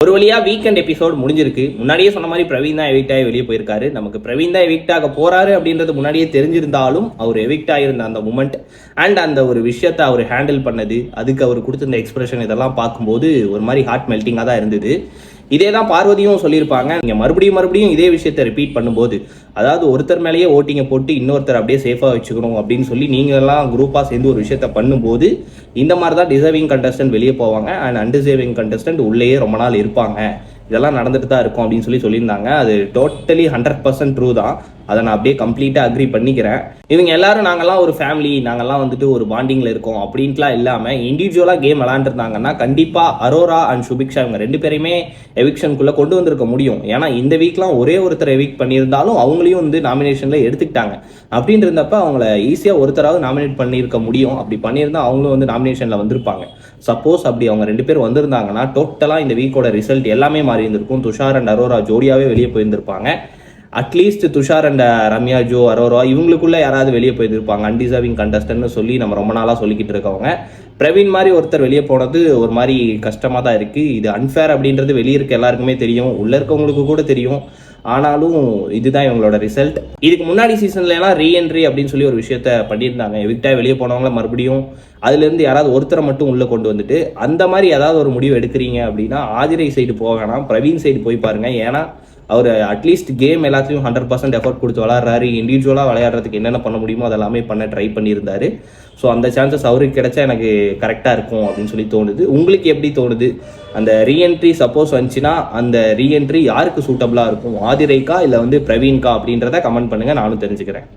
ஒரு வழியா weekend episode முடிஞ்சிருக்கு. முன்னாடியே சொன்ன மாதிரி பிரவீன் தான் எவிக்ட் ஆகி வெளியே போயிருக்காரு. நமக்கு பிரவீன் தான் எவிக்ட் ஆக போறாரு அப்படின்றது முன்னாடியே தெரிஞ்சிருந்தாலும் அவர் எவிக்ட் ஆகியிருந்த அந்த மூமெண்ட் அண்ட் அந்த ஒரு விஷயத்தை அவர் ஹேண்டில் பண்ணது, அதுக்கு அவர் கொடுத்திருந்த எக்ஸ்பிரஷன் இதெல்லாம் பார்க்கும்போது ஒரு மாதிரி ஹார்ட் மெல்ட்டிங்காக தான் இருந்தது. இதே தான் பார்வதியும் சொல்லியிருப்பாங்க. நீங்கள் மறுபடியும் இதே விஷயத்தை ரிப்பீட் பண்ணும்போது, அதாவது ஒருத்தர் மேலேயே ஓட்டிங்கை போட்டு இன்னொருத்தர் அப்படியே சேஃபாக வச்சுக்கணும் அப்படின்னு சொல்லி நீங்கள்லாம் குரூப்பாக சேர்ந்து ஒரு விஷயத்த பண்ணும்போது இந்த மாதிரி தான் டிசர்விங் கண்டஸ்டன்ட் வெளியே போவாங்க அண்ட் அன்டிசர்விங் கண்டஸ்டன்ட் உள்ளேயே ரொம்ப நாள் இருப்பாங்க. இதெல்லாம் நடந்துட்டு தான் இருக்கும் அப்படின்னு சொல்லியிருந்தாங்க. அது டோட்டலி 100% ட்ரூ தான். அதை நான் அப்படியே கம்ப்ளீட்டாக அக்ரி பண்ணிக்கிறேன். இவங்க எல்லாரும் நாங்கள்லாம் ஒரு ஃபேமிலி, நாங்கள்லாம் வந்துட்டு ஒரு பாண்டிங்கில் இருக்கோம் அப்படின்ட்டுலாம் இல்லாமல் இண்டிவிஜுவலாக கேம் விளாண்டுருந்தாங்கன்னா கண்டிப்பாக அரோரா அண்ட் சுபிக்ஷா இவங்க 2 பேரையுமே எவிக்ஷனுக்குள்ளே கொண்டு வந்திருக்க முடியும். ஏன்னா இந்த வீக்லாம் ஒரே ஒருத்தர் எவிக்ட் பண்ணியிருந்தாலும் அவங்களையும் வந்து நாமினேஷனில் எடுத்துக்கிட்டாங்க. அப்படின்னு இருந்தப்ப அவங்கள ஈஸியாக ஒருத்தராவது நாமினேட் பண்ணியிருக்க முடியும். அப்படி பண்ணியிருந்தால் அவங்களும் வந்து நாமினேஷனில் வந்திருப்பாங்க. சப்போஸ் அப்படி அவங்க 2 பேர் வந்திருந்தாங்கன்னா டோட்டலாக இந்த வீக்கோட ரிசல்ட் எல்லாமே மாறி இருந்திருக்கும். துஷார் அண்ட் அரோரா ஜோடியாவே வெளியே போயிருந்திருப்பாங்க. At least Tushar and Ramya, Jo, Aurora இவங்களுக்குள்ள யாராவது வெளியே போயிருப்பாங்க அன்டிசர்விங் கண்டஸ்டன்ட்னு சொல்லி நம்ம ரொம்ப நாளாக சொல்லிக்கிட்டு இருக்கவங்க. பிரவீன் மாதிரி ஒருத்தர் வெளியே போனது ஒரு மாதிரி கஷ்டமாக தான் இருக்குது. இது அன்ஃபேர் அப்படின்றது வெளியே இருக்க எல்லாருக்குமே தெரியும், உள்ளே இருக்கவங்களுக்கு கூட தெரியும். ஆனாலும் இதுதான் இவங்களோட ரிசல்ட். இதுக்கு முன்னாடி சீசன்லாம் ரீஎன்ட்ரி அப்படின்னு சொல்லி ஒரு விஷயத்த பண்ணியிருந்தாங்க. எவிக்டாக வெளியே போனவங்கள மறுபடியும் அதுலேருந்து யாராவது ஒருத்தரை மட்டும் உள்ளே கொண்டு வந்துட்டு அந்த மாதிரி ஏதாவது ஒரு முடிவு எடுக்கிறீங்க அப்படின்னா ஆதிரை சைடு போக வேணாம், பிரவீன் சைடு போய் பாருங்க. ஏன்னா அவர் அட்லீஸ்ட் கேம் எல்லாத்தையும் 100% எஃபர்ட் கொடுத்து விளாட்றாரு. இண்டிவிஜுவலாக விளையாடுறதுக்கு என்னென்ன பண்ண முடியுமோ அதெல்லாமே பண்ண ட்ரை பண்ணியிருந்தாரு. ஸோ அந்த சான்சஸ் அவருக்கு கிடைச்சா எனக்கு கரெக்டாக இருக்கும் அப்படின்னு சொல்லி தோணுது. உங்களுக்கு எப்படி தோணுது? அந்த ரீஎன்ட்ரி சப்போஸ் வந்துச்சுன்னா அந்த ரீஎன்ட்ரி யாருக்கு சூட்டபிளாக இருக்கும்? ஆதிரைக்கா இல்லை வந்து பிரவீன்கா அப்படின்றத கமெண்ட் பண்ணுங்கள், நானும் தெரிஞ்சுக்கிறேன்.